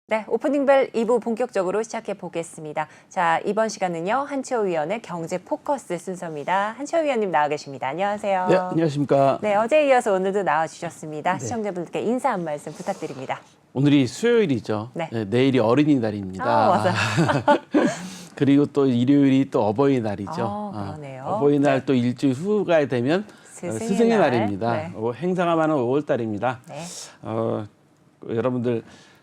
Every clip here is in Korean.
네, 오프닝벨 2부 본격적으로 시작해 보겠습니다. 자, 이번 시간은요, 한치호 위원의 경제 포커스 순서입니다. 한치호 위원님 나와 계십니다. 안녕하세요. 네, 안녕하십니까. 네, 어제에 이어서 오늘도 나와 주셨습니다. 네. 시청자분들께 인사 한 말씀 부탁드립니다. 오늘이 수요일이죠. 네. 네, 내일이 어린이날입니다. 맞아요. 그리고 또 일요일이 또 어버이날이죠. 그러네요. 어버이날 네. 또 일주일 후가 되면 스승의 날. 날입니다. 네. 행사가 많은 5월달입니다. 네. 여러분들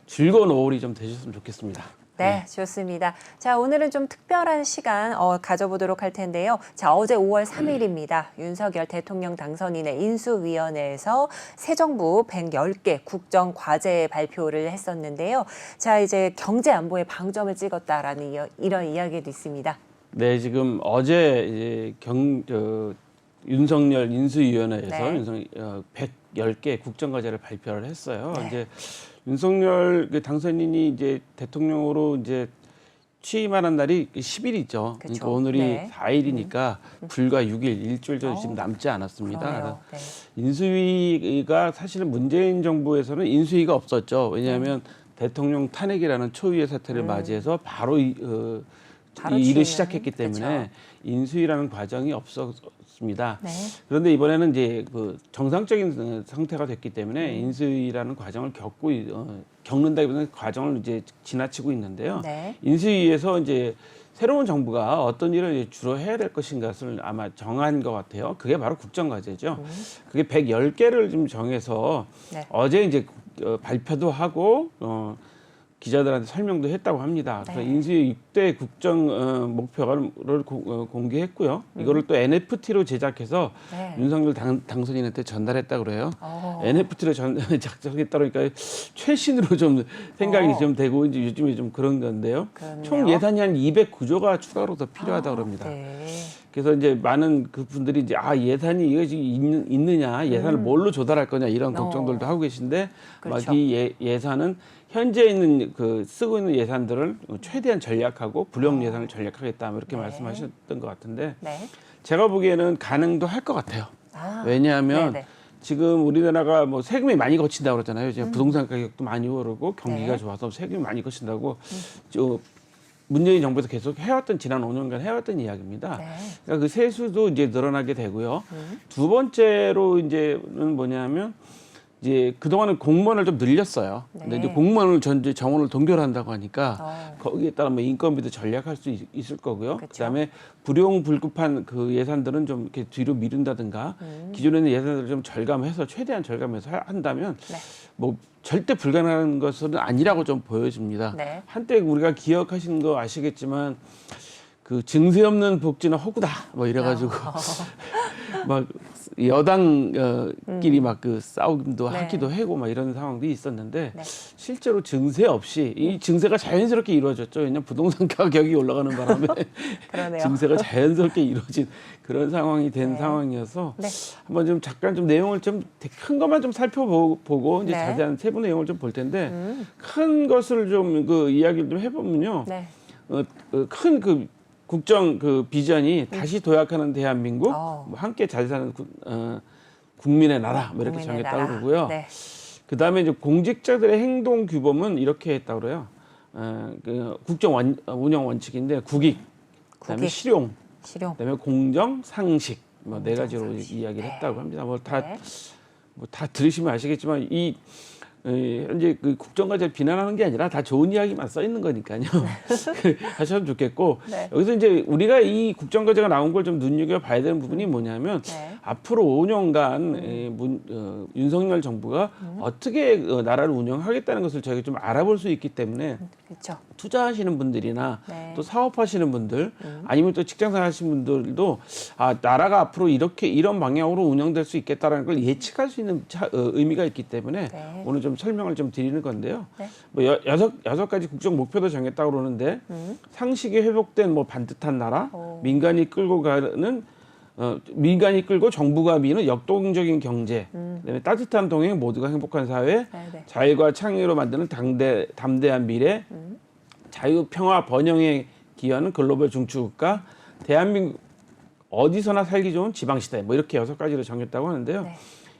즐거운 5월이 좀 되셨으면 좋겠습니다. 네, 좋습니다. 자, 오늘은 좀 특별한 시간 가져보도록 할 텐데요. 자, 어제 5월 3일입니다. 윤석열 대통령 당선인의 인수위원회에서 새 정부 110개 국정 과제 발표를 했었는데요. 자, 이제 경제 안보에 방점을 찍었다라는 이런 이야기도 있습니다. 네, 지금 어제 윤석열 인수위원회에서 네. 110개 국정 과제를 발표를 했어요. 네. 이제 윤석열 당선인이 이제 대통령으로 이제 취임하는 날이 10일이죠. 그러니까 오늘이 네. 4일이니까 불과 6일, 일주일 정도 지금 남지 않았습니다. 그러네요. 네. 인수위가 사실은 문재인 정부에서는 인수위가 없었죠. 왜냐하면 대통령 탄핵이라는 초유의 사태를 맞이해서 바로 이 일을 시작했기 때문에 그쵸. 인수위라는 과정이 없었습니다. 네. 그런데 이번에는 이제 그 정상적인 상태가 됐기 때문에 인수위라는 과정을 겪는다기보다는 과정을 이제 지나치고 있는데요. 네. 인수위에서 이제 새로운 정부가 어떤 일을 이제 주로 해야 될 것인가를 아마 정한 것 같아요. 그게 바로 국정과제죠. 그게 110개를 좀 정해서 네. 어제 이제 발표도 하고 기자들한테 설명도 했다고 합니다. 그래서 네. 인수위 6대 국정 목표를 공개했고요. 이거를 또 NFT로 제작해서 네. 윤석열 당선인한테 전달했다고 그래요. 오. NFT로 작성했다 그러니까 최신으로 좀 생각이 좀 되고 이제 요즘에 좀 그런 건데요. 그렇네요. 총 예산이 한 209조가 추가로 더 필요하다고 그럽니다. 네. 그래서 이제 많은 그 분들이 이제 예산이 이거 지금 있느냐, 예산을 뭘로 조달할 거냐 이런 걱정들도 하고 계신데 그렇죠. 막 이 예산은 현재 있는 쓰고 있는 예산들을 최대한 전략하고 불용 예산을 전략하겠다 이렇게 네. 말씀하셨던 것 같은데 네. 제가 보기에는 가능도 할 것 같아요. 왜냐하면 네네. 지금 우리나라가 뭐 세금이 많이 거친다고 그러잖아요. 지금 부동산 가격도 많이 오르고 경기가 네. 좋아서 세금이 많이 거친다고 문재인 정부에서 계속 해왔던 지난 5년간 해왔던 이야기입니다. 네. 그러니까 그 세수도 이제 늘어나게 되고요. 두 번째로 이제는 뭐냐면 이제 그동안은 공무원을 좀 늘렸어요. 근데 이제 공무원을 전제 정원을 동결한다고 하니까 거기에 따라 뭐 인건비도 전략할 수 있을 거고요. 그쵸. 그다음에 불용불급한 그 예산들은 좀 이렇게 뒤로 미룬다든가 기존에 있는 예산들을 좀 절감해서 최대한 절감해서 한다면 네. 뭐 절대 불가능한 것은 아니라고 좀 보여집니다. 네. 한때 우리가 기억하시는 거 아시겠지만 그 증세 없는 복지는 허구다 뭐 이래가지고 막 여당끼리 막 그 싸우기도 네. 하기도 하고 막 이런 상황도 있었는데 네. 실제로 증세 없이 이 증세가 자연스럽게 이루어졌죠. 왜냐하면 부동산 가격이 올라가는 바람에 그러네요. 증세가 자연스럽게 이루어진 그런 상황이 된 네. 상황이어서 네. 한번 좀 잠깐 좀 내용을 좀 큰 것만 좀 살펴보고 이제 네. 자세한 세부 내용을 좀 볼 텐데 큰 것을 좀 이야기를 좀 해보면요. 네. 큰 국정 비전이 다시 도약하는 대한민국, 뭐 함께 잘 사는 국민의 나라 뭐 이렇게 국민의 정했다고 나라. 그러고요. 네. 그다음에 이제 공직자들의 행동 규범은 이렇게 했다고 그래요. 국정 운영 원칙인데 국익, 그다음에 국익. 실용, 실용. 그다음에 공정, 상식 뭐 네 가지로 상식. 이야기를 네. 했다고 합니다. 네. 뭐 다 들으시면 아시겠지만 현재 그 국정과제를 비난하는 게 아니라 다 좋은 이야기만 써 있는 거니까요. 하셔도 좋겠고 네. 여기서 이제 우리가 이 국정과제가 나온 걸 좀 눈여겨 봐야 되는 부분이 뭐냐면 네. 앞으로 5년간 윤석열 정부가 어떻게 나라를 운영하겠다는 것을 저희가 좀 알아볼 수 있기 때문에 그렇죠. 투자하시는 분들이나 네. 또 사업하시는 분들 아니면 또 직장생활 하시는 분들도 나라가 앞으로 이런 방향으로 운영될 수 있겠다라는 걸 예측할 수 있는 의미가 있기 때문에 네. 오늘 좀 설명을 좀 드리는 건데요. 네. 뭐 여섯 가지 국정 목표도 정했다고 그러는데 상식이 회복된 뭐 반듯한 나라, 민간이 끌고 정부가 미는 역동적인 경제, 그다음에 따뜻한 동행, 모두가 행복한 사회, 네. 자율과 창의로 만드는 담대한 미래, 자유, 평화, 번영에 기여하는 글로벌 중추국가, 대한민국 어디서나 살기 좋은 지방시대, 뭐 이렇게 6가지를 정했다고 하는데요. 네.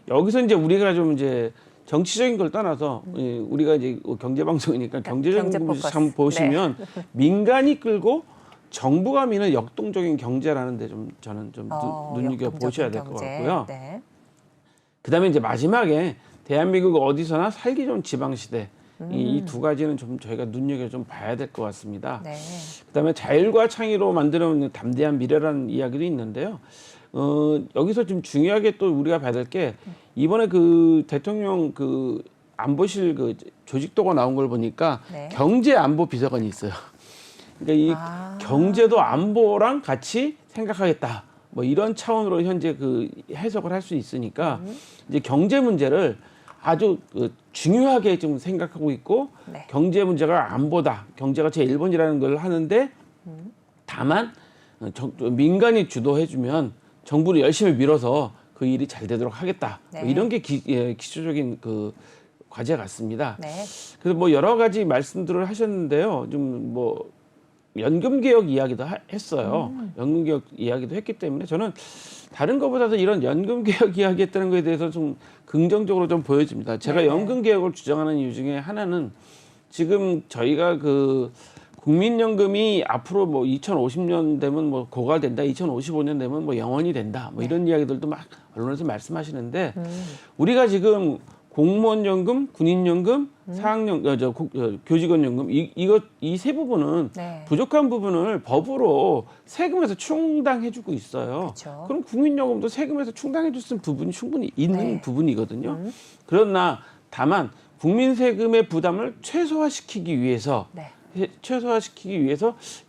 여기서 이제 우리가 좀 이제 정치적인 걸 떠나서 우리가 이제 경제 방송이니까 경제적인 경제 부분 포커스. 참 보시면 민간이 끌고 정부가 미는 역동적인 경제라는데 좀 저는 좀 눈여겨 보셔야 될 것 같고요. 네. 그다음에 이제 마지막에 대한민국 어디서나 살기 좋은 지방 시대. 이 두 가지는 좀 저희가 눈여겨 좀 봐야 될 것 같습니다. 네. 그다음에 자율과 창의로 만드는 담대한 미래라는 이야기도 있는데요. 여기서 좀 중요하게 또 우리가 봐야 될 게 이번에 그 대통령 그 안보실 그 조직도가 나온 걸 보니까 네. 경제안보비서관이 있어요. 그러니까 이 경제도 안보랑 같이 생각하겠다. 뭐 이런 차원으로 현재 그 해석을 할 수 있으니까 이제 경제 문제를 아주 중요하게 좀 생각하고 있고 네. 경제 문제가 안보다. 경제가 제1번이라는 걸 하는데 다만 민간이 주도해주면 정부를 열심히 밀어서 그 일이 잘 되도록 하겠다. 네. 뭐 이런 게 기초적인 그 과제 같습니다. 네. 그래서 뭐 여러 가지 말씀들을 하셨는데요. 좀 뭐 연금 개혁 이야기도 했어요. 연금 개혁 이야기도 했기 때문에 저는 다른 것보다도 이런 연금 개혁 이야기했다는 것에 대해서 좀 긍정적으로 좀 보여집니다. 제가 네네. 연금 개혁을 주장하는 이유 중에 하나는 지금 저희가 그 국민연금이 앞으로 뭐 2050년 되면 뭐 고갈된다, 2055년 되면 뭐 영원히 된다, 뭐 이런 이야기들도 막 언론에서 말씀하시는데 우리가 지금 공무원연금, 군인연금, 교직원연금 이 세 부분은 네. 부족한 부분을 법으로 세금에서 충당해주고 있어요. 그렇죠. 그럼 국민연금도 세금에서 충당해줄 수 있는 부분이 충분히 있는 네. 부분이거든요. 그러나 다만 국민 세금의 부담을 최소화시키기 위해서 네.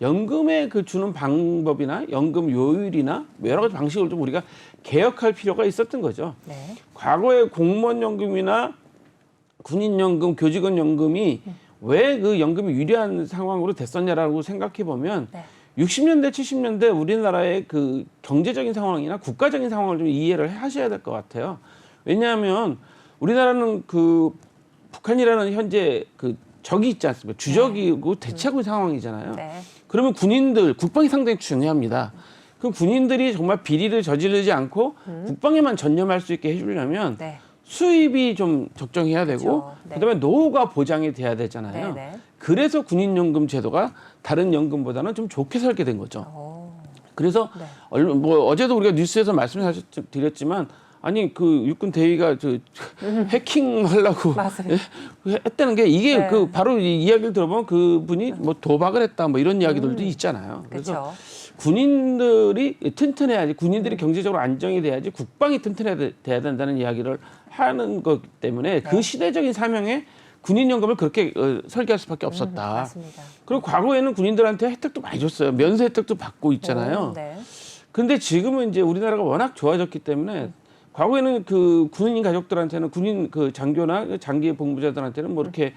연금에 그 주는 방법이나 연금 요율이나 여러 가지 방식을 좀 우리가 개혁할 필요가 있었던 거죠. 네. 과거에 공무원연금이나 군인연금, 교직원연금이 왜 그 연금이 유리한 상황으로 됐었냐라고 생각해 보면 네. 60년대, 70년대 우리나라의 그 경제적인 상황이나 국가적인 상황을 좀 이해를 하셔야 될 것 같아요. 왜냐하면 우리나라는 그 북한이라는 현재 그 적이 있지 않습니까? 주적이고 대치하고 있는 상황이잖아요. 네. 그러면 군인들, 국방이 상당히 중요합니다. 그 군인들이 정말 비리를 저지르지 않고 국방에만 전념할 수 있게 해주려면 네. 수입이 좀 적정해야 되고 그렇죠. 네. 그다음에 노후가 보장이 돼야 되잖아요. 네, 네. 그래서 군인연금 제도가 다른 연금보다는 좀 좋게 설계된 거죠. 오. 그래서 네. 뭐 어제도 우리가 뉴스에서 말씀드렸지만 아니 그 육군 대위가 해킹하려고 맞아요. 했다는 게 이게 네. 그 바로 이 이야기를 들어보면 그분이 뭐 도박을 했다 뭐 이런 이야기들도 있잖아요. 그래서 그렇죠. 군인들이 튼튼해야지 군인들이 경제적으로 안정이 돼야지 국방이 튼튼해야 된다는 이야기를 하는 것 때문에 그 시대적인 사명에 군인연금을 그렇게 설계할 수밖에 없었다. 맞습니다. 그리고 과거에는 군인들한테 혜택도 많이 줬어요. 면세 혜택도 받고 있잖아요. 네. 근데 지금은 이제 우리나라가 워낙 좋아졌기 때문에 과거에는 그 군인 가족들한테는 군인 그 장교나 장기 복무자들한테는 뭐 이렇게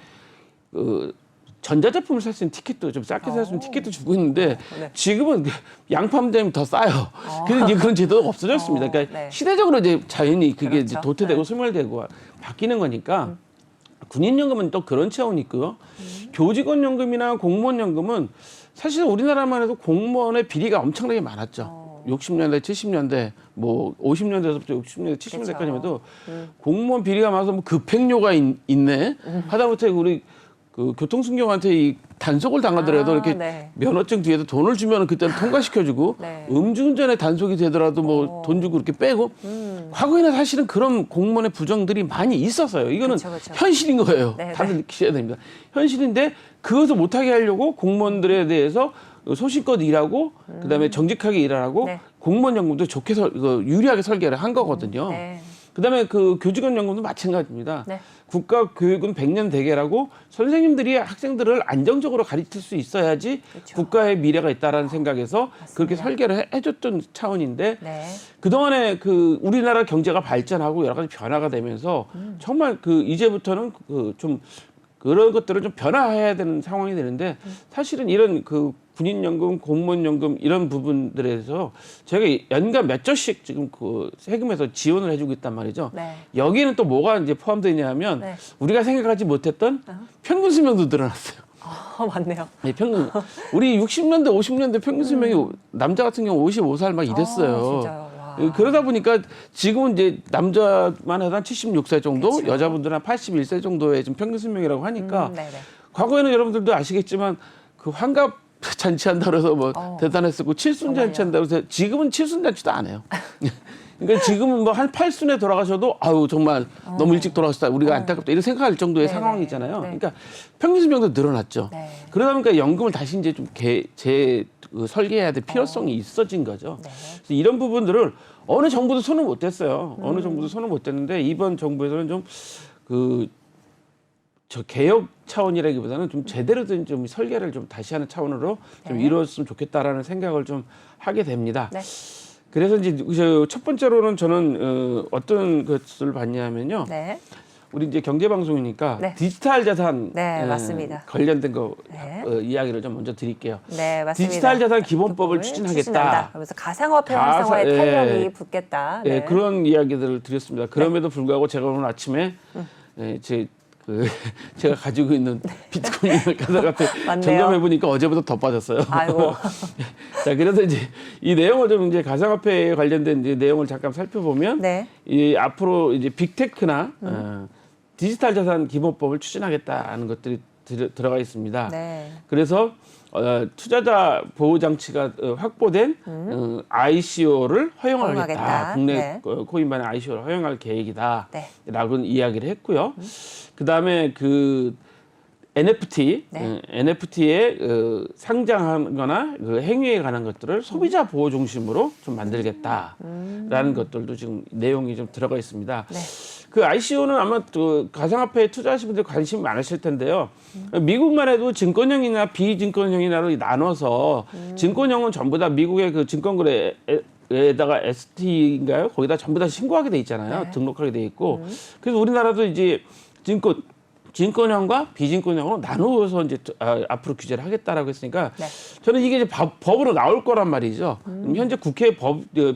전자제품을 살 수 있는 티켓도 좀 싸게 살 수 있는 티켓도 주고 있는데 네. 지금은 양파되면 더 싸요. 그래서 이제 그런 제도가 없어졌습니다. 그러니까 네. 시대적으로 이제 자연히 그게 그렇죠. 이제 도태되고 소멸되고 바뀌는 거니까 군인연금은 또 그런 차원이 있고요. 교직원연금이나 공무원연금은 사실 우리나라만 해도 공무원의 비리가 엄청나게 많았죠. 60년대, 70년대, 뭐 50년대에서부터 60년대, 70년대까지만 해도 공무원 비리가 많아서 뭐 급행료가 있네. 하다못해 우리 그 교통순경한테 이 단속을 당하더라도 이렇게 네. 면허증 뒤에도 돈을 주면 그때는 통과시켜주고 네. 음주운전에 단속이 되더라도 뭐 돈 주고 이렇게 빼고 과거에는 사실은 그런 공무원의 부정들이 많이 있었어요. 이거는 그쵸. 현실인 거예요. 네, 다들 느끼셔야 됩니다. 현실인데 그것을 못하게 하려고 공무원들에 대해서 소신껏 일하고 그다음에 정직하게 일하라고 네. 공무원 연금도 좋게 유리하게 설계를 한 거거든요. 네. 그다음에 그 교직원 연금도 마찬가지입니다. 네. 국가 교육은 100년 대계라고 선생님들이 학생들을 안정적으로 가르칠 수 있어야지 그렇죠. 국가의 미래가 있다라는 생각에서 그렇게 설계를 해줬던 차원인데 네. 그동안에 그 우리나라 경제가 발전하고 여러 가지 변화가 되면서 정말 그 이제부터는 그 좀 그런 것들을 좀 변화해야 되는 상황이 되는데 사실은 이런 그 군인연금, 공무원연금 이런 부분들에서 저희가 연간 몇 조씩 지금 그 세금에서 지원을 해주고 있단 말이죠. 네. 여기는 또 뭐가 이제 포함되냐 하면 네. 우리가 생각하지 못했던 평균 수명도 늘어났어요. 맞네요. 네, 우리 60년대, 50년대 평균 수명이 남자 같은 경우 55살 막 이랬어요. 진짜요. 와. 그러다 보니까 지금은 이제 남자만 해도 한 76세 정도, 그렇죠. 여자분들은 한 81세 정도의 좀 평균 수명이라고 하니까 과거에는 여러분들도 아시겠지만 그 환갑 잔치한다고 해서 뭐 대단했었고 칠순 잔치한다고 해서 지금은 칠순 잔치도 안 해요. 그러니까 지금은 뭐 한 8순에 돌아가셔도 아유 정말 너무 일찍 돌아가셨다 우리가 안타깝다 이런 생각할 정도의 상황이잖아요. 그러니까 평균 수명도 늘어났죠. 그러다 보니까 연금을 다시 이제 좀 설계해야 될 필요성이 있어진 거죠. 그래서 이런 부분들을 어느 정부도 손을 못 댔어요. 어느 정부도 손을 못 댔는데 이번 정부에서는 좀 저 개혁 차원이라기보다는 좀 제대로 된 좀 설계를 좀 다시 하는 차원으로 좀 이루었으면 좋겠다라는 생각을 좀 하게 됩니다. 그래서 이제 첫 번째로는 저는 어떤 것을 봤냐면요. 우리 이제 경제 방송이니까 디지털 자산 맞습니다. 관련된 거 이야기를 좀 먼저 드릴게요. 네, 맞습니다. 디지털 자산 기본법을 추진하겠다. 그래서 가상화폐 활성화에 탄력이 붙겠다. 그런 이야기들을 드렸습니다. 그럼에도 불구하고 제가 오늘 아침에 제가 가지고 있는 비트코인을 가상화폐 점검해 보니까 어제보다 더 빠졌어요. 아이고. 자, 그래서 이제 이 내용을 좀 이제 가상화폐에 관련된 이제 내용을 잠깐 살펴보면 이 앞으로 이제 빅테크나 디지털 자산 기본법을 추진하겠다는 것들이 들어가 있습니다. 그래서 투자자 보호 장치가 확보된 ICO를 허용하겠다. 국내 코인반의 ICO를 허용할 계획이다라고 이야기를 했고요. 그다음에 그 NFT, NFT에 상장하거나 그 행위에 관한 것들을 소비자 보호 중심으로 좀 만들겠다라는 것들도 지금 내용이 좀 들어가 있습니다. 그 ICO는 아마 또 가상화폐에 투자하시는 분들 관심이 많으실 텐데요. 미국만 해도 증권형이나 비증권형이나로 나눠서 증권형은 전부 다 미국의 그 증권거래에다가 ST인가요? 거기다 전부 다 신고하게 돼 있잖아요. 등록하게 돼 있고. 그래서 우리나라도 이제 증권형과 비증권형으로 나누어서 이제 앞으로 규제를 하겠다라고 했으니까 저는 이게 이제 법으로 나올 거란 말이죠. 현재 국회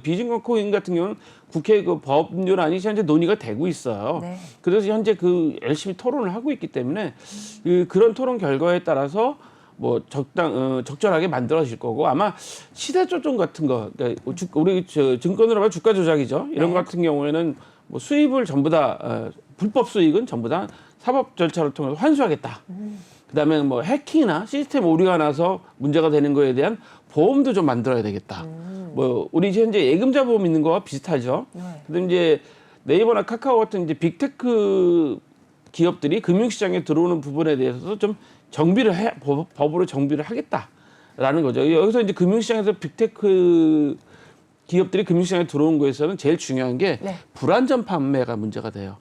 비증권 코인 같은 경우는 국회 그 법률안이 현재 논의가 되고 있어요. 그래서 현재 열심히 토론을 하고 있기 때문에 그런 토론 결과에 따라서 뭐 적절하게 만들어질 거고 아마 시세 조정 같은 거 그러니까 우리 증권으로 하면 주가 조작이죠. 이런 거 같은 경우에는 뭐 수입을 전부 다 불법 수익은 전부 다 사법 절차를 통해서 환수하겠다. 그다음에 뭐 해킹이나 시스템 오류가 나서 문제가 되는 거에 대한 보험도 좀 만들어야 되겠다. 뭐 우리 현재 예금자 보험 있는 거와 비슷하죠. 그다음에 이제 네이버나 카카오 같은 이제 빅테크 기업들이 금융시장에 들어오는 부분에 대해서도 좀 법으로 정비를 하겠다라는 거죠. 여기서 이제 금융시장에서 빅테크 기업들이 금융시장에 들어온 거에서는 제일 중요한 게 불안전 판매가 문제가 돼요.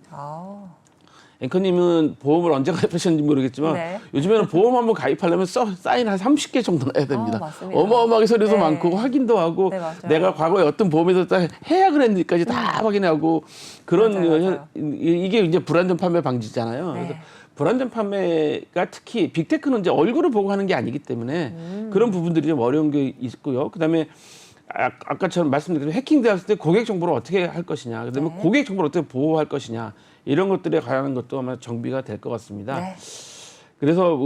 앵커님은 보험을 언제 가입하셨는지 모르겠지만 요즘에는 보험 한번 가입하려면 사인 한 30개 정도 넣어야 됩니다. 어마어마하게 서류도 많고 확인도 하고 내가 과거에 어떤 보험에 들었다 해야 그랬는지까지 다 확인하고 그런 이게 이제 불안전 판매 방지잖아요. 그래서 불안전 판매가 특히 빅테크는 이제 얼굴을 보고 하는 게 아니기 때문에 그런 부분들이 좀 어려운 게 있고요. 그다음에 아까처럼 말씀드린 해킹되었을 때 고객 정보를 어떻게 할 것이냐, 그다음에 고객 정보를 어떻게 보호할 것이냐 이런 것들에 관한 것도 아마 정비가 될 것 같습니다. 그래서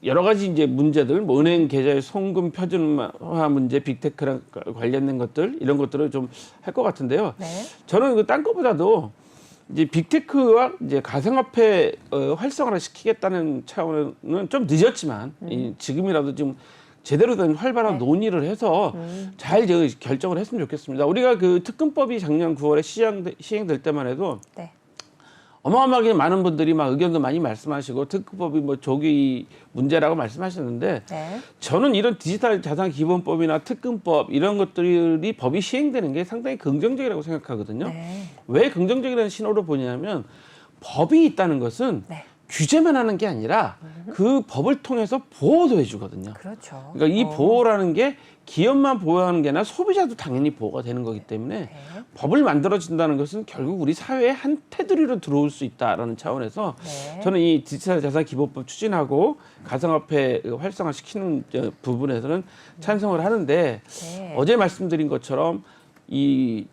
여러 가지 이제 문제들, 뭐 은행 계좌의 송금 표준화 문제, 빅테크랑 관련된 것들 이런 것들을 좀 할 것 같은데요. 저는 딴 것보다도 이제 빅테크와 이제 가상화폐 활성화를 시키겠다는 차원은 좀 늦었지만 지금이라도 좀 제대로 된 활발한 논의를 해서 잘 결정을 했으면 좋겠습니다. 우리가 그 특근법이 작년 9월에 시행될 때만 해도 어마어마하게 많은 분들이 막 의견도 많이 말씀하시고 특근법이 뭐 조기 문제라고 말씀하셨는데 저는 이런 디지털 자산 기본법이나 특근법 이런 것들이 법이 시행되는 게 상당히 긍정적이라고 생각하거든요. 왜 긍정적이라는 신호를 보냐면 법이 있다는 것은 규제만 하는 게 아니라 그 법을 통해서 보호도 해주거든요. 그러니까 이 보호라는 게 기업만 보호하는 게 아니라 소비자도 당연히 보호가 되는 거기 때문에 법을 만들어진다는 것은 결국 우리 사회의 한 테두리로 들어올 수 있다라는 차원에서 저는 이 디지털 자산 기본법 추진하고 가상화폐 활성화시키는 부분에서는 찬성을 하는데 어제 말씀드린 것처럼 이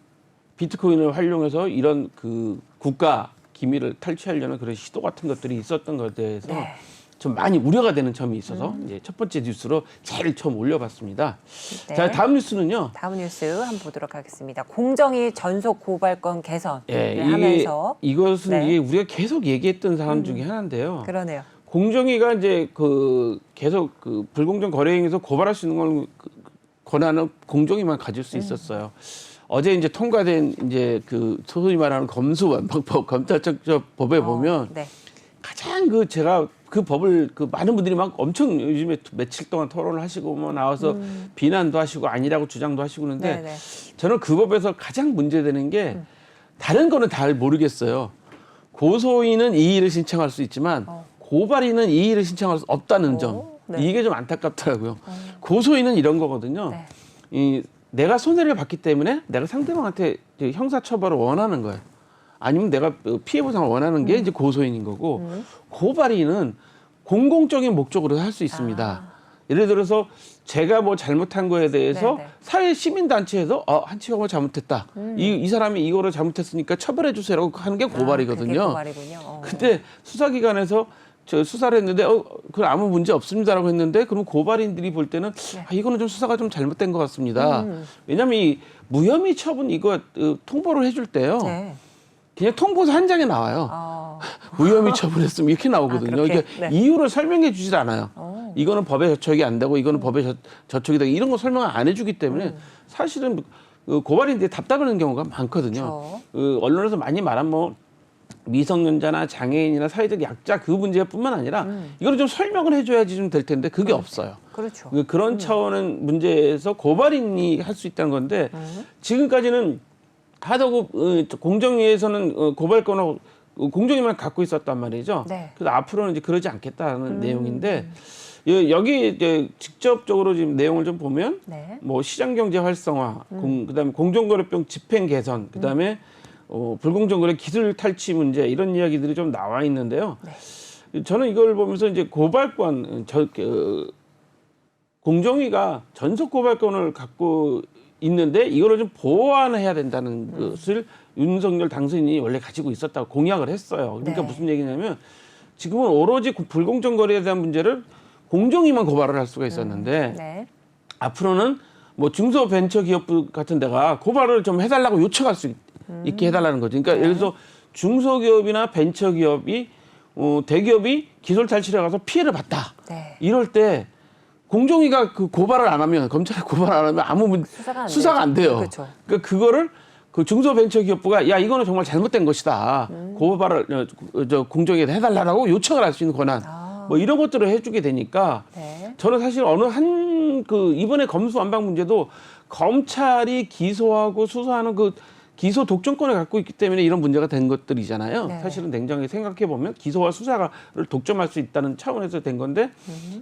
비트코인을 활용해서 이런 국가 기밀을 탈취하려는 그런 시도 같은 것들이 있었던 것에 대해서 좀 많이 우려가 되는 점이 있어서 이제 첫 번째 뉴스로 제일 처음 올려봤습니다. 네. 자, 다음 뉴스는요. 다음 뉴스 한번 보도록 하겠습니다. 공정위 전속 고발권 개선 예, 하면서 이것은 네. 이게 우리가 계속 얘기했던 사안 중에 하나인데요. 그러네요. 공정위가 이제 그 계속 그 불공정 거래 행위에서 고발할 수 있는 걸 권한은 공정위만 가질 수 있었어요. 어제 이제 통과된 이제 그 소위 말하는 검수완박법 검찰청법에 보면 네. 가장 그 제가 그 법을 그 많은 분들이 막 엄청 요즘에 며칠 동안 토론을 하시고 뭐 나와서 비난도 하시고 아니라고 주장도 하시고 그러는데 네네. 저는 그 법에서 가장 문제되는 게 다른 거는 잘 모르겠어요. 고소인은 이의를 신청할 수 있지만 고발인은 이의를 신청할 수 없다는 점. 네. 이게 좀 안타깝더라고요. 고소인은 이런 거거든요. 네. 이 내가 손해를 봤기 때문에 내가 상대방한테 형사처벌을 원하는 거예요. 아니면 내가 피해 보상을 원하는 게 이제 고소인인 거고 고발인은 공공적인 목적으로 할 수 있습니다. 예를 들어서 제가 뭐 잘못한 거에 대해서 네네. 사회 시민단체에서 한치가 뭐 잘못했다. 이 사람이 이거를 잘못했으니까 처벌해 주세요라고 하는 게 고발이거든요. 그게 고발이군요. 그때 수사기관에서 저 수사를 했는데 그건 아무 문제 없습니다라고 했는데 그럼 고발인들이 볼 때는 이거는 좀 수사가 좀 잘못된 것 같습니다. 왜냐하면 이 무혐의 처분 이거 통보를 해줄 때요. 네. 그냥 통보서 한 장에 나와요. 무혐의 처분했으면 이렇게 나오거든요. 그렇게? 이게 네. 이유를 설명해 주질 않아요. 이거는 법에 저촉이 안 되고 이거는 법에 저촉이 되고 이런 거 설명을 안 해주기 때문에 사실은 고발인들이 답답해하는 경우가 많거든요. 언론에서 많이 말한 뭐 미성년자나 장애인이나 사회적 약자 그 문제뿐만 아니라 이걸 좀 설명을 해줘야지 좀 될 텐데 그게 없어요. 그렇죠. 그런 차원의 문제에서 고발인이 할 수 있다는 건데 지금까지는 하도 공정위에서는 고발권을 공정위만 갖고 있었단 말이죠. 네. 그래서 앞으로는 이제 그러지 않겠다는 내용인데 여기 이제 직접적으로 지금 내용을 좀 보면 네. 뭐 시장경제 활성화, 그다음에 공정거래법 집행 개선, 그다음에 불공정거래 기술 탈취 문제 이런 이야기들이 좀 나와 있는데요. 네. 저는 이걸 보면서 이제 고발권 공정위가 전속 고발권을 갖고 있는데 이거를 좀 보완해야 된다는 것을 윤석열 당선인이 원래 가지고 있었다고 공약을 했어요. 그러니까 네. 무슨 얘기냐면 지금은 오로지 불공정 거래에 대한 문제를 공정위만 고발을 할 수가 있었는데 네. 앞으로는 뭐 중소벤처기업부 같은 데가 고발을 좀 해달라고 요청할 수 있게 해달라는 거죠. 그러니까 예를 들어서 중소기업이나 벤처기업이 대기업이 기술 탈취를 가서 피해를 봤다. 네. 이럴 때 공정위가 그 고발을 안 하면 검찰에 고발 안 하면 아무 수사가 안 돼요. 그렇죠. 그러니까 그거를 그 중소벤처기업부가 야 이거는 정말 잘못된 것이다. 고발을 공정위에 해달라고 요청을 할 수 있는 권한 뭐 이런 것들을 해주게 되니까 네. 저는 사실 어느 한 그 이번에 검수완박 문제도 검찰이 기소하고 수사하는 그 기소 독점권을 갖고 있기 때문에 이런 문제가 된 것들이잖아요. 네. 사실은 냉정하게 생각해 보면 기소와 수사를 독점할 수 있다는 차원에서 된 건데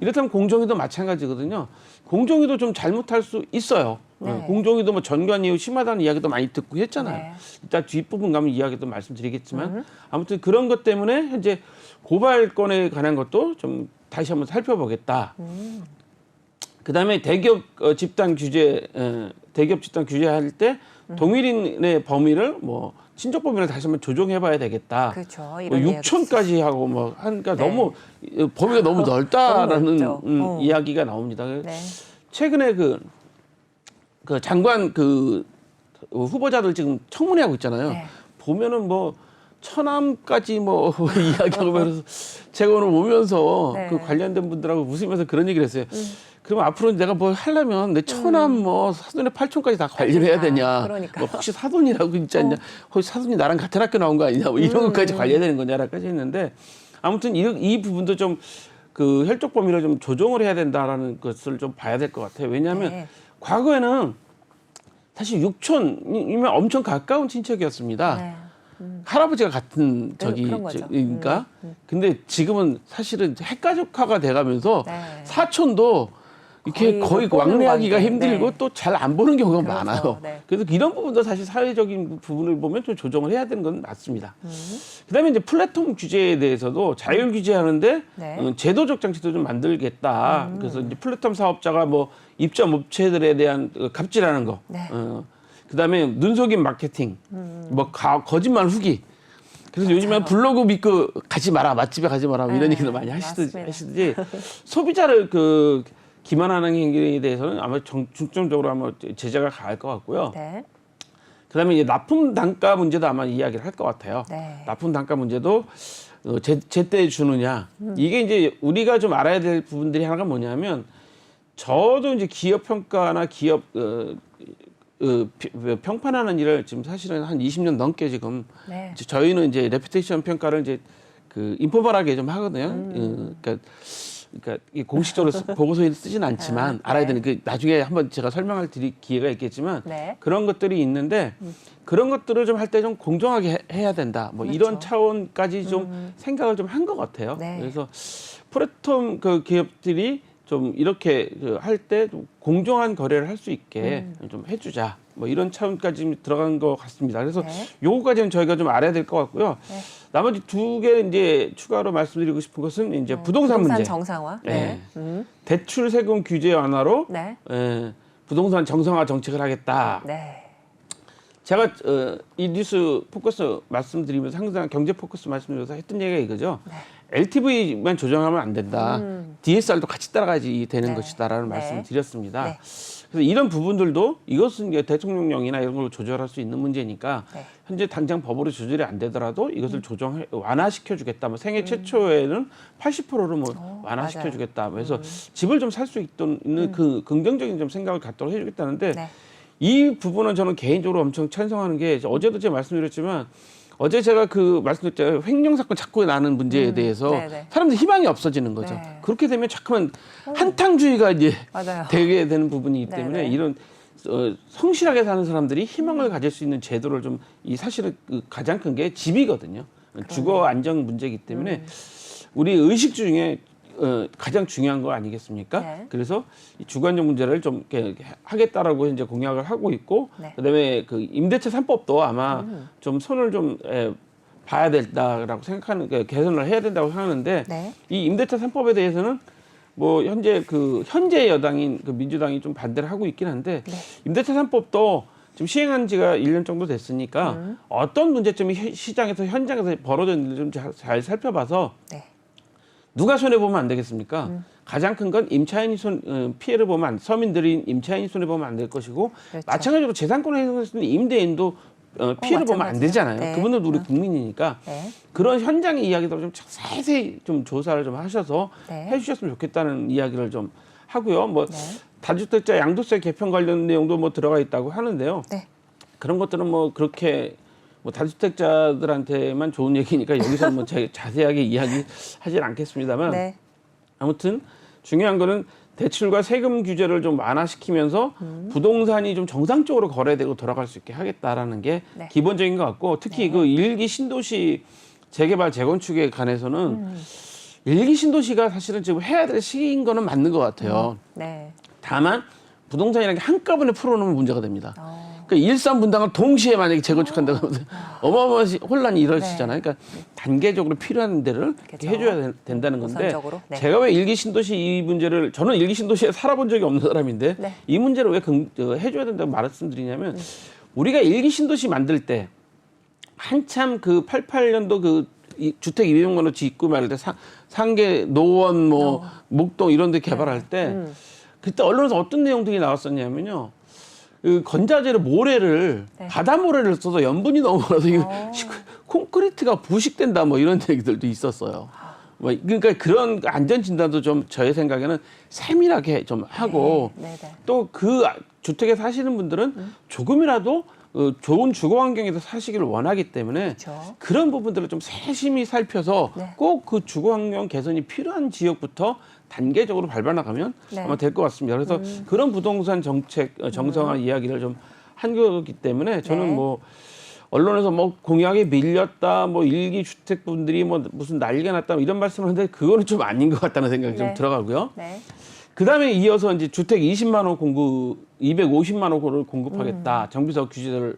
이렇다면 공정위도 마찬가지거든요. 공정위도 좀 잘못할 수 있어요. 네. 공정위도 뭐 전관 이후 심하다는 이야기도 많이 듣고 했잖아요. 네. 이따 뒷부분 가면 이야기도 말씀드리겠지만 아무튼 그런 것 때문에 현재 고발권에 관한 것도 좀 다시 한번 살펴보겠다. 그다음에 대기업 집단 규제할 때 동일인의 범위를 뭐 친족 범위를 다시 한번 조정해봐야 되겠다. 그렇죠. 뭐 이런 6천까지 하고 뭐 하니까 네. 너무 범위가 너무 넓다라는 넓죠. 이야기가 나옵니다. 네. 최근에 그 장관 후보자들 지금 청문회하고 있잖아요. 네. 보면은 뭐 처남까지 뭐 이야기하고 그래서 제가 오늘 오면서 네. 그 관련된 분들하고 웃으면서 그런 얘기를 했어요. 그럼 앞으로 내가 뭘 하려면 내 처남 뭐 사돈의 팔촌까지 다 관리를 해야 되냐. 그러니까. 뭐 혹시 사돈이라고 있지 않냐. 혹시 사돈이 나랑 같은 학교 나온 거 아니냐. 뭐 이런 것까지 관리해야 되는 거냐라까지 했는데 아무튼 이 부분도 좀 그 혈족 범위를 좀 조정을 해야 된다라는 것을 좀 봐야 될 것 같아요. 왜냐하면 네. 과거에는 사실 육촌이면 엄청 가까운 친척이었습니다. 네. 할아버지가 같은 그런 거죠. 그러니까 근데 지금은 사실은 핵가족화가 돼가면서 네. 사촌도 이렇게 거의 못 보는 왕래하기가 관계. 힘들고 네. 또 잘 안 보는 경우가 그렇죠. 많아요. 네. 그래서 이런 부분도 사실 사회적인 부분을 보면 좀 조정을 해야 되는 건 맞습니다. 그다음에 이제 플랫폼 규제에 대해서도 자율 규제하는데 네. 제도적 장치도 좀 만들겠다. 그래서 이제 플랫폼 사업자가 뭐 입점 업체들에 대한 갑질하는 거, 네. 그다음에 눈속임 마케팅, 뭐 거짓말 후기. 그래서 요즘엔 블로그 믿고 가지 마라, 맛집에 가지 마라 이런 네, 얘기도 많이 맞습니다. 하시듯이 소비자를 그 기만하는 행위에 대해서는 아마 중점적으로 아마 제재가 가할 것 같고요. 네. 그다음에 이제 납품 단가 문제도 아마 이야기를 할 것 같아요. 네. 납품 단가 문제도 제때 주느냐 이게 이제 우리가 좀 알아야 될 부분들이 하나가 뭐냐면 저도 이제 기업 평가나 기업 평판하는 일을 지금 사실은 한 20년 넘게 지금 네. 이제 저희는 이제 레퓨테이션 평가를 이제 그 인포멀하게 좀 하거든요. 그러니까 이 공식적으로 보고서에 쓰지는 않지만 네. 알아야 되는 그 나중에 한번 제가 설명할 드릴 기회가 있겠지만 네. 그런 것들이 있는데 그런 것들을 좀 할 때 좀 공정하게 해야 된다. 뭐 그렇죠. 이런 차원까지 좀 생각을 좀 한 것 같아요. 네. 그래서 플랫폼 그 기업들이 좀 이렇게 할 때 공정한 거래를 할 수 있게 좀 해주자. 뭐 이런 차원까지 들어간 것 같습니다. 그래서 네. 요거까지는 저희가 좀 알아야 될 것 같고요. 네. 나머지 두 개 이제 추가로 말씀드리고 싶은 것은 이제 부동산 문제. 정상화. 네. 네. 대출 세금 규제 완화로 네. 부동산 정상화 정책을 하겠다. 네. 제가 이 뉴스 포커스 말씀드리면서 항상 경제 포커스 말씀드려서 했던 얘기가 이거죠. 네. LTV만 조정하면 안 된다. DSR도 같이 따라가야지 되는 네. 것이다라는 네. 말씀을 드렸습니다. 네. 그래서 이런 부분들도 이것은 이제 대통령령이나 이런 걸로 조절할 수 있는 문제니까 네. 현재 당장 법으로 조절이 안 되더라도 이것을 완화시켜 주겠다. 뭐 생애 최초에는 80%로 뭐 완화시켜 주겠다. 그래서 집을 좀 살 수 있는 그 긍정적인 좀 생각을 갖도록 해주겠다는데 네. 이 부분은 저는 개인적으로 엄청 찬성하는 게 어제도 제가 말씀드렸지만 어제 제가 그 말씀드렸잖아요. 횡령 사건 자꾸 나는 문제에 대해서 네네. 사람들 희망이 없어지는 거죠. 네. 그렇게 되면 자꾸만 한탕주의가 이제 맞아요. 되게 되는 부분이기 때문에 네네. 이런 성실하게 사는 사람들이 희망을 가질 수 있는 제도를 좀 이 사실은 그 가장 큰 게 집이거든요. 주거 안정 문제이기 때문에 우리 의식 중에 가장 중요한 거 아니겠습니까? 네. 그래서 이 주거 안정 문제를 좀 이렇게 하겠다라고 이제 공약을 하고 있고 네. 그다음에 그 임대차 3법도 아마 좀 손을 좀 봐야 된다라고 생각하는 개선을 해야 된다고 하는데 네. 이 임대차 3법에 대해서는 뭐 현재 여당인 그 민주당이 좀 반대를 하고 있긴 한데 네. 임대차 3법도 지금 시행한 지가 1년 정도 됐으니까 어떤 문제점이 시장에서 현장에서 벌어졌는지 좀 잘 살펴봐서 네. 누가 손해 보면 안 되겠습니까? 가장 큰 건 임차인이 피해를 보면 서민들이 임차인이 손해 보면 안 될 것이고 그렇죠. 마찬가지로 재산권을 행사했을 때 임대인도 피해를 보면 안 마찬가지죠. 되잖아요. 네. 그분들도 우리 국민이니까 네. 그런 현장의 이야기들을 좀 자세히 좀 조사를 좀 하셔서 네. 해주셨으면 좋겠다는 이야기를 좀 하고요. 뭐 네. 다주택자 양도세 개편 관련 내용도 뭐 들어가 있다고 하는데요. 네. 그런 것들은 뭐 그렇게 뭐 다주택자들한테만 좋은 얘기니까 여기서 뭐 자세하게 이야기하진 않겠습니다만 네. 아무튼 중요한 거는 대출과 세금 규제를 좀 완화시키면서 부동산이 좀 정상적으로 거래되고 돌아갈 수 있게 하겠다라는 게 네. 기본적인 것 같고 특히 네. 그 일기 신도시 재개발 재건축에 관해서는 일기 신도시가 사실은 지금 해야 될 시기인 거는 맞는 것 같아요. 네. 다만 부동산이라는 게 한꺼번에 풀어놓으면 문제가 됩니다. 그러니까 일산분당을 동시에 만약에 재건축한다고 하면 어마어마한 혼란이 일어나시잖아요. 그러니까 단계적으로 필요한 데를 그렇죠. 해줘야 된다는 건데 우선적으로. 네. 제가 왜 일기 신도시 이 문제를 저는 일기 신도시에 살아본 적이 없는 사람인데 네. 이 문제를 왜 해줘야 된다고 말씀드리냐면 우리가 일기 신도시 만들 때 한참 그 88년도 그 주택 200만 원 짓고 말할 때 상계 노원 뭐 목동 이런 데 개발할 때 그때 언론에서 어떤 내용들이 나왔었냐면요. 그 건자재를 모래를 네. 바다 모래를 써서 염분이 너무 많아서 이거 콘크리트가 부식된다 뭐 이런 얘기들도 있었어요. 뭐 그러니까 그런 안전 진단도 좀 저의 생각에는 세밀하게 좀 하고 네. 네. 또 그 주택에 사시는 분들은 조금이라도 좋은 주거 환경에서 사시기를 원하기 때문에 그렇죠. 그런 부분들을 좀 세심히 살펴서 네. 꼭 그 주거 환경 개선이 필요한 지역부터 단계적으로 밟아나가면 네. 아마 될 것 같습니다. 그래서 그런 부동산 정책 정상화 이야기를 좀 한 거기 때문에 저는 네. 뭐 언론에서 뭐 공약에 밀렸다, 뭐 일기 주택 분들이 뭐 무슨 난리가 났다 뭐 이런 말씀을 하는데 그거는 좀 아닌 것 같다는 생각이 좀 네. 들어가고요. 네. 그다음에 이어서 이제 주택 20만 호 공급, 250만 호를 공급하겠다. 정비서 규제를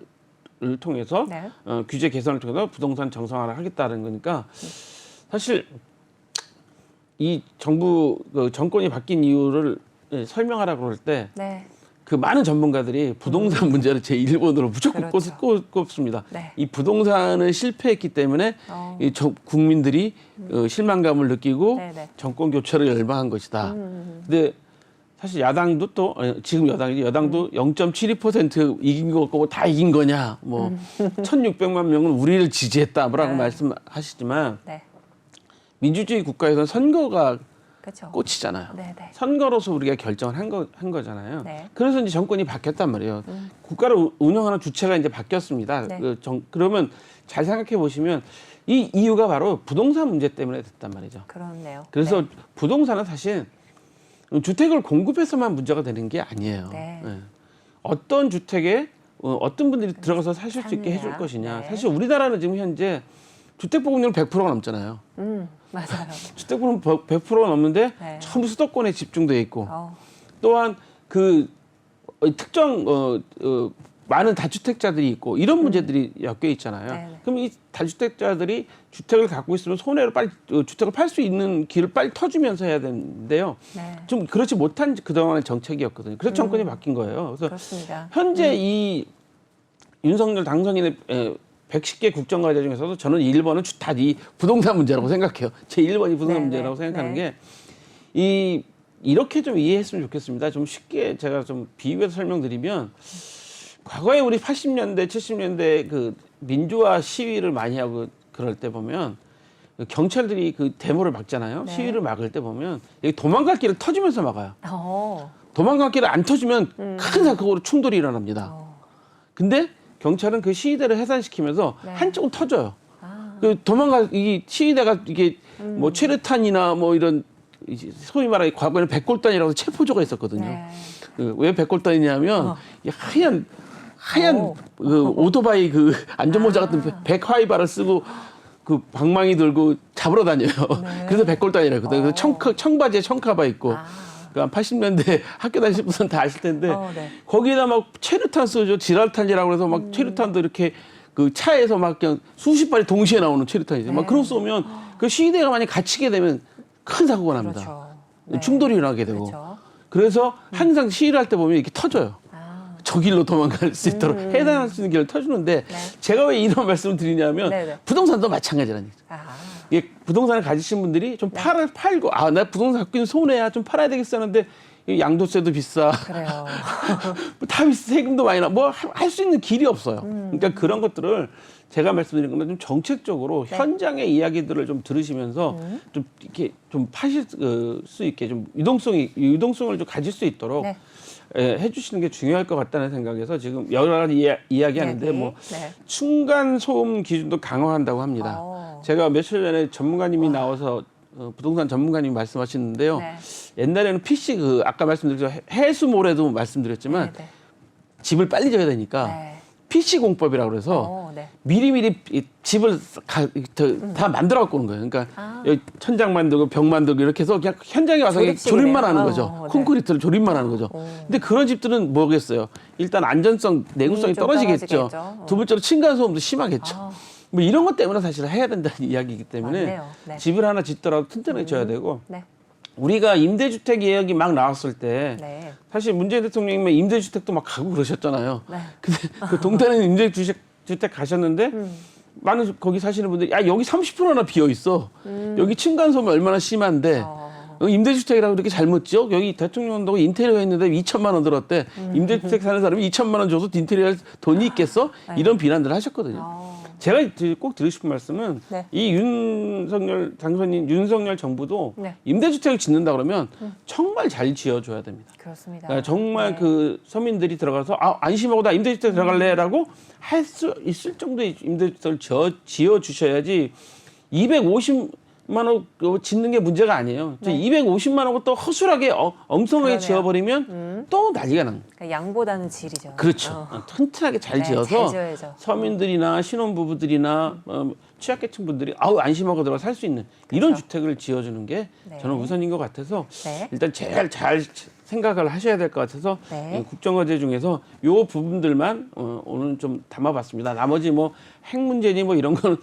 통해서 네. 규제 개선을 통해서 부동산 정상화를 하겠다는 거니까 사실 이 정부 정권이 바뀐 이유를 설명하라고 그럴 때 네. 그 많은 전문가들이 부동산 문제를 제1번으로 무조건 그렇죠. 꼽습니다. 네. 이 부동산은 실패했기 때문에 이 국민들이 실망감을 느끼고 네네. 정권 교체를 열망한 것이다. 근데 사실 야당도 또 지금 여당도 0.72% 이긴 거고 다 이긴 거냐? 뭐 1,600만 명은 우리를 지지했다라고 네. 말씀하시지만 네. 민주주의 국가에서는 선거가 그렇죠. 꽃이잖아요. 네네. 선거로서 우리가 결정을 한 거잖아요. 네. 그래서 이제 정권이 바뀌었단 말이에요. 국가를 운영하는 주체가 이제 바뀌었습니다. 네. 그러면 잘 생각해 보시면 이 이유가 바로 부동산 문제 때문에 됐단 말이죠. 그렇네요. 그래서 네. 부동산은 사실 주택을 공급해서만 문제가 되는 게 아니에요. 네. 예. 어떤 주택에 어떤 분들이 들어가서 사실 수 있게 사느냐. 해줄 것이냐. 네. 사실 우리나라는 지금 현재 주택 보급률 100%가 넘잖아요. 맞아요. 주택 보급 100%가 넘는데 네. 전부 수도권에 집중돼 있고 어, 또한 그 특정 많은 다주택자들이 있고 이런 문제들이 엮여 있잖아요. 네네. 그럼 이 다주택자들이 주택을 갖고 있으면 손해로 빨리 주택을 팔 수 있는 길을 빨리 터주면서 해야 되는데요. 네. 좀 그렇지 못한 그동안의 정책이었거든요. 그래서 정권이 바뀐 거예요. 그래서 그렇습니다. 현재 이 윤석열 당선인의 110개 국정과제 중에서도 저는 1번은 다 이 부동산 문제라고 생각해요. 제 1번이 부동산 네네. 문제라고 생각하는 네. 게 이렇게 좀 이해했으면 좋겠습니다. 좀 쉽게 제가 좀 비유해서 설명드리면 과거에 우리 80년대, 70년대 그 민주화 시위를 많이 하고 그럴 때 보면 경찰들이 그 데모를 막잖아요. 네. 시위를 막을 때 보면 여기 도망갈 길을 터주면서 막아요. 어, 도망갈 길을 안 터주면 큰 사고로 충돌이 일어납니다. 근데 경찰은 그 시위대를 해산시키면서 네. 한쪽은 터져요. 아, 이 시위대가 이게 뭐 최루탄이나 뭐 이런 소위 말하는 과거에는 백골단이라고 체포조가 있었거든요. 네. 왜 백골단이냐면 이 하얀 오. 그 오토바이 그 안전모자 같은 백화이바를 쓰고 그 방망이 들고 잡으러 다녀요. 네. 그래서 백골단이라고 그래서 청바지에 청카바 입고. 아. 그러니까 80년대 학교 다니실 분은 다 아실 텐데 네. 거기다 막 체류탄 쓰죠. 지랄탄이라고 해서 막 체류탄도 이렇게 그 차에서 막 그냥 수십 발이 동시에 나오는 체류탄이죠. 네. 막 그런 쏘면 그 시위대가 만약 갇히게 되면 큰 사고가 납니다. 그렇죠. 네. 충돌이 일어나게 되고. 그렇죠. 그래서 항상 시위를 할 때 보면 이렇게 터져요. 아, 저 길로 도망갈 수 있도록 해당할 수 있는 길을 터주는데 네. 제가 왜 이런 말씀을 드리냐면 네네. 부동산도 마찬가지라는 얘기죠. 아, 이게 부동산을 가지신 분들이 좀 팔고 나 부동산 갖고 있는 손해야 좀 팔아야 되겠어 하는데 이 양도세도 비싸. 그래요. 다 비싸. 세금도 많이 나. 뭐 할 수 있는 길이 없어요. 그러니까 그런 것들을 제가 말씀드린 건 좀 정책적으로 네. 현장의 이야기들을 좀 들으시면서 좀 이렇게 좀 파실 수 있게 좀 유동성을 좀 가질 수 있도록 네. 해주시는 게 중요할 것 같다는 생각에서 지금 여러 가지 이야기하는데 뭐 네. 층간 소음 기준도 강화한다고 합니다. 제가 며칠 전에 전문가님이 나와서 부동산 전문가님이 말씀하시는데요. 네. 옛날에는 PC 아까 말씀드렸죠 해수모래도 말씀드렸지만 네. 집을 빨리 져야 되니까 네. PC 공법이라고 그래서 네. 미리미리 이 집을 다 만들어 갖고 오는 거예요. 그러니까 여기 천장 만들고 벽 만들고 이렇게 해서 그냥 현장에 와서 그냥 조립식이네요. 조립만 하는 거죠. 네. 콘크리트를 조립만 하는 거죠. 근데 그런 집들은 뭐겠어요? 일단 안전성, 내구성이 좀 떨어지겠죠. 떨어지겠죠. 두 번째로 층간소음도 심하겠죠. 아. 뭐 이런 것 때문에 사실 해야 된다는 이야기이기 때문에 맞네요. 네. 집을 하나 짓더라도 튼튼하게 져야 되고 네. 우리가 임대주택 이야기 막 나왔을 때 네. 사실 문재인 대통령이 임대주택도 막 가고 그러셨잖아요. 네. 근데 그 동탄에 임대주택 가셨는데 많은 거기 사시는 분들이 야 여기 30%나 비어 있어. 여기 층간소음이 얼마나 심한데 임대주택이라고 그렇게 잘못 지어? 여기 대통령도 인테리어 했는데 2천만 원 들었대. 임대주택 사는 사람이 2천만 원 줘서 인테리어 할 돈이 있겠어? 이런 비난들을 하셨거든요. 제가 꼭 드리고 싶은 말씀은 네. 이 윤석열 당선인 윤석열 정부도 네. 임대주택을 짓는다 그러면 정말 잘 지어줘야 됩니다. 그렇습니다. 그러니까 정말 네. 그 서민들이 들어가서 안심하고 나 임대주택 들어갈래라고 할 수 있을 정도의 임대주택을 지어 주셔야지 250만 원 짓는 게 문제가 아니에요. 네. 250만 원 또 허술하게 엉성하게 그러네요. 지어버리면 또 난리가 난. 그러니까 양보다는 질이죠. 그렇죠. 튼튼하게 잘 네, 지어서 잘 지어야죠. 서민들이나 신혼부부들이나 취약계층 분들이 아우 안심하고 들어가 살 수 있는 이런 그렇죠. 주택을 지어주는 게 네. 저는 우선인 것 같아서 네. 일단 제일 잘 생각을 하셔야 될 것 같아서 네. 국정과제 중에서 요 부분들만 오늘 좀 담아봤습니다. 나머지 뭐 핵 문제니 뭐 이런 거는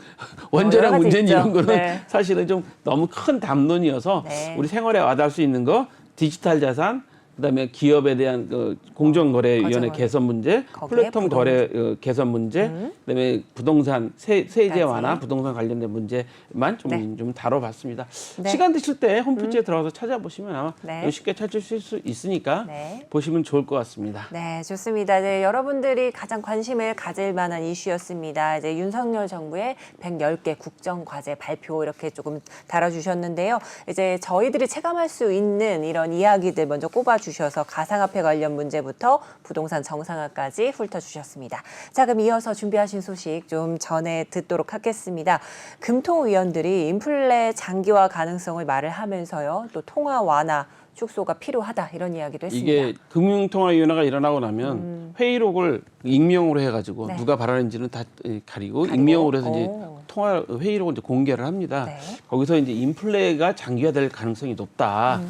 원자력 가지 문제니 있죠. 이런 거는 네. 사실은 좀 너무 큰 담론이어서 네. 우리 생활에 와닿을 수 있는 거 디지털 자산 그다음에 기업에 대한 공정거래위원회 거정을. 개선 문제, 거기에 플랫폼 거래 개선 문제, 그다음에 부동산 세제 완화, 까지. 부동산 관련된 문제만 좀 다뤄봤습니다. 네. 시간 되실 때 홈페이지에 들어가서 찾아보시면 아마 네. 쉽게 찾으실 수 있으니까 네. 보시면 좋을 것 같습니다. 네, 좋습니다. 네, 여러분들이 가장 관심을 가질 만한 이슈였습니다. 이제 윤석열 정부의 110개 국정과제 발표 이렇게 조금 달아주셨는데요. 이제 저희들이 체감할 수 있는 이런 이야기들 먼저 꼽아주셔서 가상화폐 관련 문제부터 부동산 정상화까지 훑어주셨습니다. 자, 그럼 이어서 준비하신 소식 좀 전해 듣도록 하겠습니다. 금통위원들이 인플레 장기화 가능성을 말을 하면서요. 또 통화 완화 축소가 필요하다 이런 이야기도 했습니다. 이게 금융통화위원회가 일어나고 나면 회의록을 익명으로 해가지고 네. 누가 발언했는지는 다 가리고 익명으로 해서 이제 오. 통화 회의록을 이제 공개를 합니다. 네. 거기서 이제 인플레가 장기화될 가능성이 높다.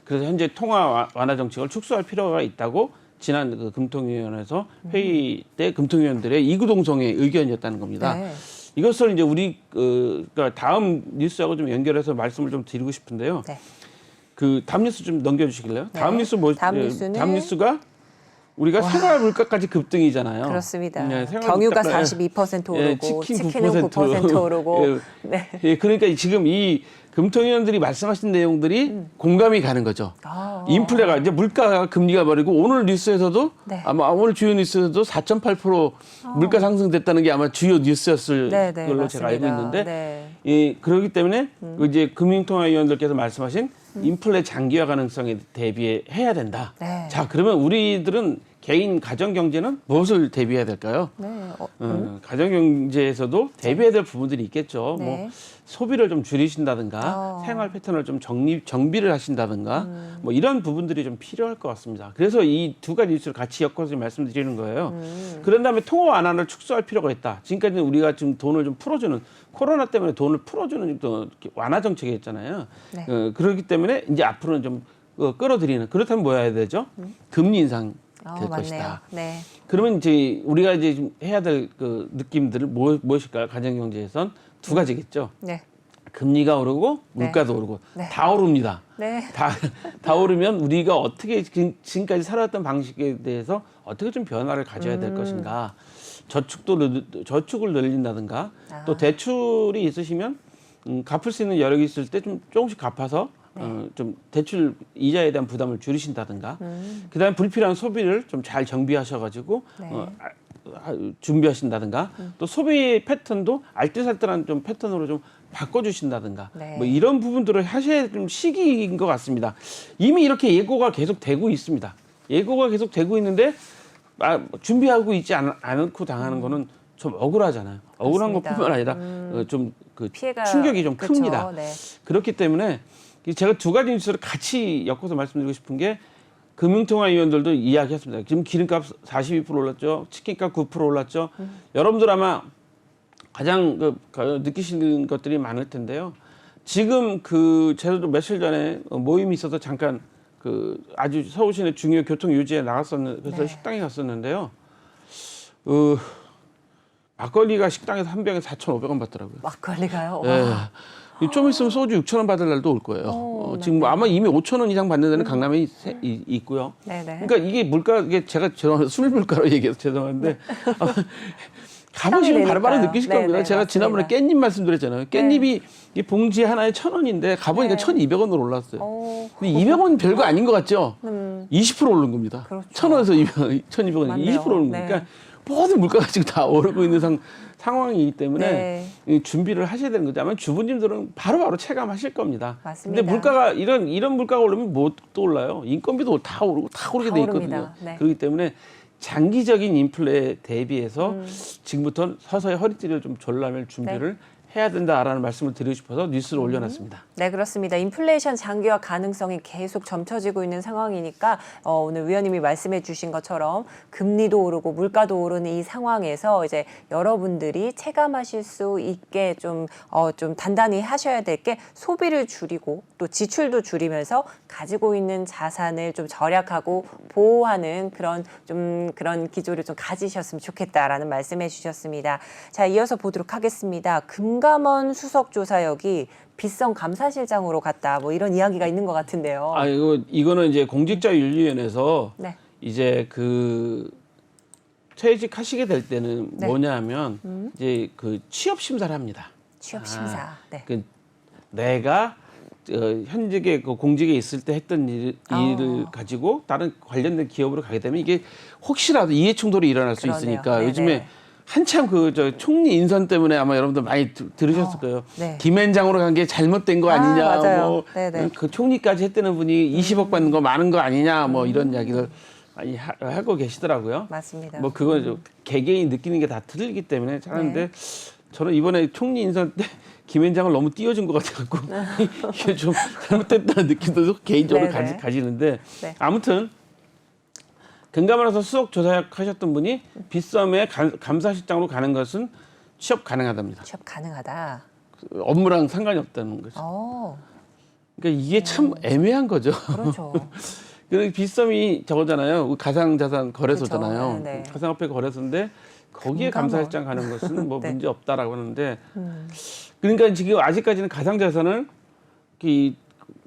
그래서 현재 통화 완화 정책을 축소할 필요가 있다고 지난 그 금통위원회에서 회의 때 금통위원들의 이구동성의 의견이었다는 겁니다. 네. 이것을 이제 우리 그러니까 다음 뉴스하고 좀 연결해서 말씀을 좀 드리고 싶은데요. 네. 그 다음 뉴스 좀 넘겨주시길래요. 네. 다음 뉴스 뭐? 다음 뉴스는 다음 뉴스가 우리가 생활 물가까지 급등이잖아요. 그렇습니다. 네, 생활 경유가 물가가, 42% 오르고 예, 치킨은 9% 오르고. 예, 네. 예, 그러니까 지금 이 금통위원들이 말씀하신 내용들이 공감이 가는 거죠. 아. 인플레가 이제 물가 금리가 버리고 오늘 뉴스에서도 네. 아마 오늘 주요 뉴스에서도 4.8% 물가 상승됐다는 게 아마 주요 뉴스였을 네, 네, 걸로 제가 알고 맞습니다. 있는데 네. 예, 그렇기 때문에 이제 금융통화위원들께서 말씀하신 인플레 장기화 가능성에 대비해야 된다. 네. 자, 그러면 우리들은 개인 가정 경제는 무엇을 대비해야 될까요? 네. 가정 경제에서도 대비해야 될 부분들이 있겠죠. 네. 뭐 소비를 좀 줄이신다든가 생활 패턴을 좀 정비를 하신다든가 뭐 이런 부분들이 좀 필요할 것 같습니다. 그래서 이 두 가지 뉴스를 같이 엮어서 말씀드리는 거예요. 그런 다음에 통화 완화를 축소할 필요가 있다. 지금까지는 우리가 지금 돈을 좀 풀어주는 코로나 때문에 돈을 풀어주는 또 완화 정책이었잖아요. 네. 그렇기 때문에 이제 앞으로는 좀 끌어들이는 그렇다면 뭐 해야 되죠? 금리 인상 될 맞네요. 것이다. 네. 그러면 이제 우리가 이제 좀 해야 될 그 느낌들을 무엇일까요? 가정 경제에선 두 가지겠죠. 네. 금리가 오르고 물가도 오르고 네. 다 오릅니다. 네. 다 오르면 우리가 어떻게 지금까지 살아왔던 방식에 대해서 어떻게 좀 변화를 가져야 될 것인가. 저축을 늘린다든가 또 대출이 있으시면 갚을 수 있는 여력이 있을 때 좀 조금씩 갚아서 좀 대출 이자에 대한 부담을 줄이신다든가 그다음에 불필요한 소비를 좀 잘 정비하셔가지고 네. 준비하신다든가 또 소비 패턴도 알뜰살뜰한 좀 패턴으로 좀 바꿔주신다든가 네. 뭐 이런 부분들을 하셔야 좀 시기인 것 같습니다. 이미 이렇게 예고가 계속 되고 있습니다. 예고가 계속 되고 있는데 준비하고 있지 않고 당하는 거는 좀 억울하잖아요. 억울한 맞습니다. 것뿐만 아니라 좀 그 피해가 충격이 좀 그쵸. 큽니다. 네. 그렇기 때문에 제가 두 가지 뉴스를 같이 엮어서 말씀드리고 싶은 게 금융통화위원들도 이야기했습니다. 지금 기름값 42% 올랐죠. 치킨값 9% 올랐죠. 여러분들 아마 가장 느끼시는 것들이 많을 텐데요. 지금 제도 며칠 전에 모임이 있어서 잠깐 아주 서울 시내 중요 교통 유지에 나갔었는데 그래서 네. 식당에 갔었는데요. 막걸리가 식당에서 한 병에 4,500원 받더라고요. 막걸리가요? 예. 좀 있으면 소주 6,000원 받을 날도 올 거예요. 지금 뭐 아마 이미 5,000원 이상 받는 데는 강남에 있고요. 네네. 그러니까 이게 제가 죄송한데 술 물가로 얘기해서 죄송한데 가보시면 바로바로 내니까요. 느끼실 네네, 겁니다. 제가 맞습니다. 지난번에 깻잎 말씀드렸잖아요. 깻잎이 이 봉지 하나에 1,000원인데 가보니까 네. 1,200원으로 올랐어요. 근데 200원 별거 아닌 것 같죠? 20% 오른 겁니다. 그렇죠. 1,000원에서 1,200원이 맞네요. 20% 오른 네. 거니까 모든 물가가 지금 다 오르고 있는 상황이기 때문에 네. 이 준비를 하셔야 되는 거죠. 아마 주부님들은 바로바로 체감하실 겁니다. 맞습니다. 근데 물가가 이런 물가가 오르면 뭐 또 올라요? 인건비도 다 오르고 다 오르게 다 돼 오릅니다. 있거든요. 네. 그렇기 때문에 장기적인 인플레에 대비해서 지금부터 서서히 허리띠를 좀 졸라맬 준비를 해야 된다라는 말씀을 드리고 싶어서 뉴스를 올려놨습니다. 네, 그렇습니다. 인플레이션 장기화 가능성이 계속 점쳐지고 있는 상황이니까 오늘 위원님이 말씀해 주신 것처럼 금리도 오르고 물가도 오르는 이 상황에서 이제 여러분들이 체감하실 수 있게 좀 단단히 하셔야 될 게 소비를 줄이고 또 지출도 줄이면서 가지고 있는 자산을 좀 절약하고 보호하는 그런 기조를 좀 가지셨으면 좋겠다라는 말씀해 주셨습니다. 자, 이어서 보도록 하겠습니다. 금감원 수석조사역이 빗성 감사실장으로 갔다. 뭐 이런 이야기가 있는 것 같은데요. 아, 이거는 이제 공직자윤리위원회에서 네. 이제 그 퇴직하시게 될 때는 네. 뭐냐면 이제 그 취업 심사를 합니다. 취업 심사. 네. 그 내가 현직에 그 공직에 있을 때 했던 일을 가지고 다른 관련된 기업으로 가게 되면 이게 혹시라도 이해 충돌이 일어날 수 그러네요. 있으니까 네네. 요즘에 한참 저 총리 인선 때문에 아마 여러분들 많이 들으셨을 거예요. 네. 김앤장으로 간 게 잘못된 거 아니냐, 맞아요. 뭐 네네. 그 총리까지 했다는 분이 20억 받는 거 많은 거 아니냐, 뭐 이런 이야기를 많이 하고 계시더라고요. 맞습니다. 뭐 그건 좀 개개인이 느끼는 게 다 틀리기 때문에 하는데 네. 저는 이번에 총리 인선 때 김앤장을 너무 띄워준 것 같아갖고 이게 좀 잘못됐다는 느낌도 개인적으로 네네. 가지는데 네. 아무튼 금감원에서 수석 조사역 하셨던 분이 빗썸의 감사실장으로 가는 것은 취업 가능하답니다. 취업 가능하다. 업무랑 상관이 없다는 거죠. 그러니까 이게 참 애매한 거죠. 그렇죠. 그 빗썸이 저거잖아요. 가상자산 거래소잖아요. 그렇죠. 네네. 가상화폐 거래소인데 거기에 금감원. 감사실장 가는 것은 뭐 네. 문제 없다라고 하는데 그러니까 지금 아직까지는 가상자산을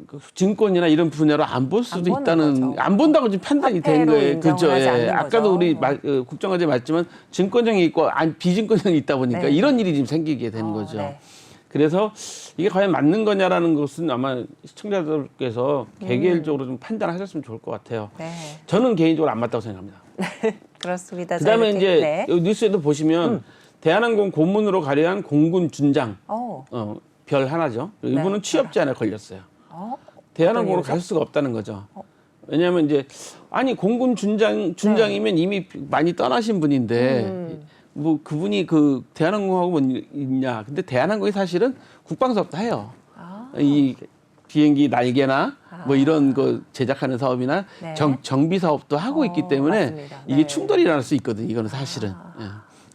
그 증권이나 이런 분야로 안 볼 수도 보는 있다는 거죠. 안 본다고 지금 판단이 된 화폐로 거예요. 인정을 그죠? 하지 않는 아까도 거죠. 우리 국정화제 맞지만 증권형이 있고 비증권형이 있다 보니까 네. 이런 일이 지금 생기게 되는 거죠. 네. 그래서 이게 과연 맞는 거냐라는 것은 아마 시청자들께서 개개인적으로 좀 판단하셨으면 좋을 것 같아요. 네. 저는 개인적으로 안 맞다고 생각합니다. 그렇습니다. 그다음에 자, 이제 이렇게, 네. 여기 뉴스에도 보시면 대한항공 고문으로 가려한 공군 준장 별 하나죠. 이분은 네. 취업제한에 걸렸어요. 어? 대한항공으로 어떤 갈 수가 없다는 거죠. 왜냐하면 이제 아니 공군 준장이면 이미 많이 떠나신 분인데 뭐 그분이 그 대한항공하고 뭐 있냐? 근데 대한항공이 사실은 국방 사업도 해요. 이 비행기 날개나 뭐 이런 거 제작하는 사업이나 네. 정비 사업도 하고 있기 때문에 맞습니다. 이게 네. 충돌이 일어날 수 있거든요. 이거는 사실은. 예.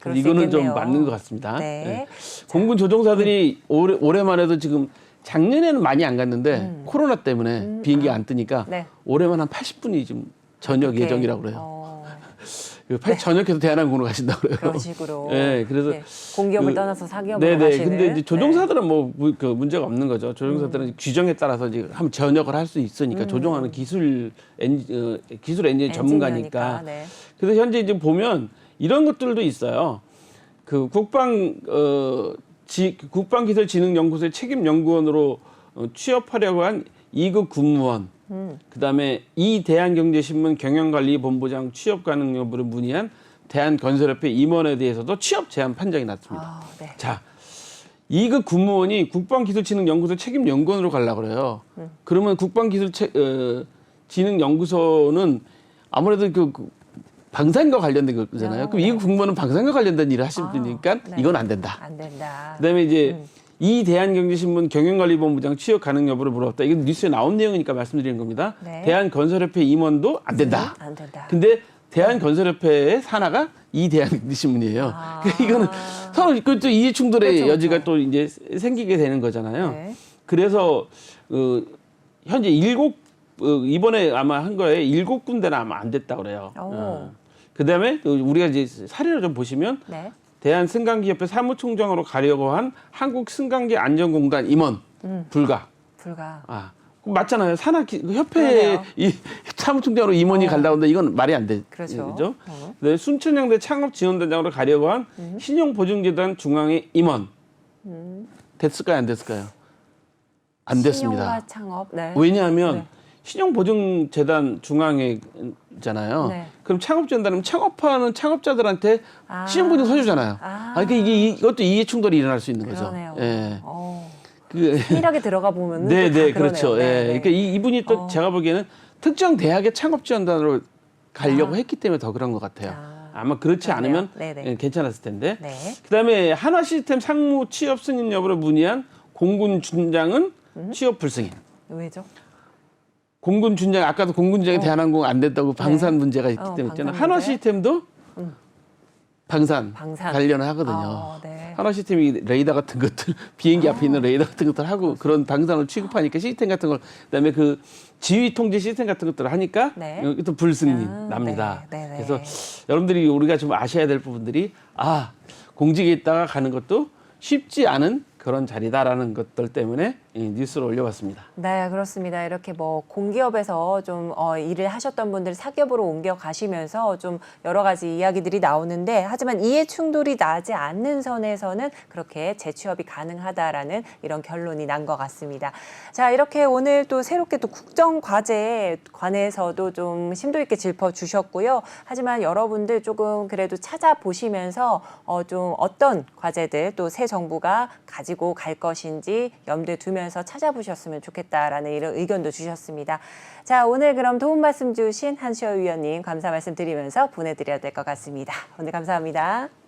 그럴 수 이거는 좀 있겠네요. 맞는 것 같습니다. 네. 예. 공군 조종사들이 올해만 해도 지금 작년에는 많이 안 갔는데 코로나 때문에 비행기가 안 뜨니까 네. 올해만 한 80분이 지금 전역 어떡해. 예정이라고 그래요. 전역해서 대한항공으로 가신다고 그래요. 그런 식으로. 네, 그래서 공기업을 떠나서 사기업으로 가시는. 근데 이제 조종사들은 뭐 그 문제가 없는 거죠. 조종사들은 규정에 따라서 이제 한번 전역을 할 수 있으니까 조종하는 기술 엔진 전문가니까. 네. 그래서 현재 이제 보면 이런 것들도 있어요. 그 국방기술진흥연구소의 책임연구원으로 취업하려고 한 2급 군무원, 그다음에 이 대한경제신문 경영관리본부장 취업 가능 여부를 문의한 대한건설협회 임원에 대해서도 취업 제한 판정이 났습니다. 네. 자, 2급 군무원이 국방기술진흥연구소 책임연구원으로 가려고 그래요. 그러면 국방기술진흥연구소는 아무래도 그 방산과 관련된 거잖아요. 그럼 2급 군무원은 방산과 관련된 일을 하시는 분이니까 네. 이건 안 된다. 안 된다. 그다음에 이제 이 대한경제신문 경영관리본부장 취업 가능 여부를 물어봤다. 이건 뉴스에 나온 내용이니까 말씀드리는 겁니다. 네. 대한건설협회 임원도 안 된다. 안 된다. 근데 대한건설협회의 산하가 이 대한경제신문이에요. 그러니까 이거는 서로 그것도 이해 충돌의 그렇죠, 여지가 그렇죠. 또 이제 생기게 되는 거잖아요. 네. 그래서 현재 이번에 아마 한 거에 7군데나 아마 안 됐다 그래요. 그다음에 우리가 이제 사례를 좀 보시면 네. 대한승강기협회 사무총장으로 가려고 한 한국승강기안전공단 임원 불가. 맞잖아요. 협회에 이 사무총장으로 임원이 가려고 하는데 이건 말이 안 돼. 그렇죠. 그죠? 네, 순천향대 창업지원단장으로 가려고 한 신용보증재단 중앙회 임원. 됐을까요? 안 됐을까요? 안 됐습니다. 신용과 창업. 네. 왜냐하면 네. 신용보증재단 중앙회잖아요. 네. 그럼 창업지원단은 창업하는 창업자들한테 신용보증 서주잖아요. 그러니까 이것도 이해 충돌이 일어날 수 있는 거죠. 그러네요. 예. 그 세밀하게 들어가 보면 네, 네, 그렇죠. 예. 그러니까 이분이 또 제가 보기에는 특정 대학의 창업지원단으로 가려고 했기 때문에 더 그런 것 같아요. 아마 그렇지 그러네요. 않으면 네네. 괜찮았을 텐데. 네. 그다음에 한화시스템 상무 취업 승인 여부를 문의한 공군 준장은 취업 불승인. 왜죠? 공군 준장 아까도 공군 준장이 대한항공 안 됐다고 방산 문제가 있기 때문에 있잖아요. 한화 시스템도 방산 관련을 하거든요. 네. 한화 시스템이 레이더 같은 것들 비행기 앞에 있는 레이더 같은 것들 하고 그런 방산을 취급하니까 시스템 같은 걸 그다음에 그 지휘 통제 시스템 같은 것들을 하니까 또 불승인 납니다. 네. 그래서 여러분들이 우리가 좀 아셔야 될 부분들이 공직에 있다가 가는 것도 쉽지 않은 그런 자리다라는 것들 때문에 이 뉴스를 올려봤습니다. 네, 그렇습니다. 이렇게 뭐 공기업에서 좀 일을 하셨던 분들 사기업으로 옮겨 가시면서 좀 여러 가지 이야기들이 나오는데, 하지만 이해 충돌이 나지 않는 선에서는 그렇게 재취업이 가능하다라는 이런 결론이 난 것 같습니다. 자, 이렇게 오늘 또 새롭게 또 국정과제에 관해서도 좀 심도 있게 짚어주셨고요. 하지만 여러분들 조금 그래도 찾아보시면서 좀 어떤 과제들 또 새 정부가 가지고 갈 것인지 염두에 두면서 찾아보셨으면 좋겠다라는 이런 의견도 주셨습니다. 자, 오늘 그럼 도움 말씀 주신 한시호 위원님 감사 말씀 드리면서 보내드려야 될 것 같습니다. 오늘 감사합니다.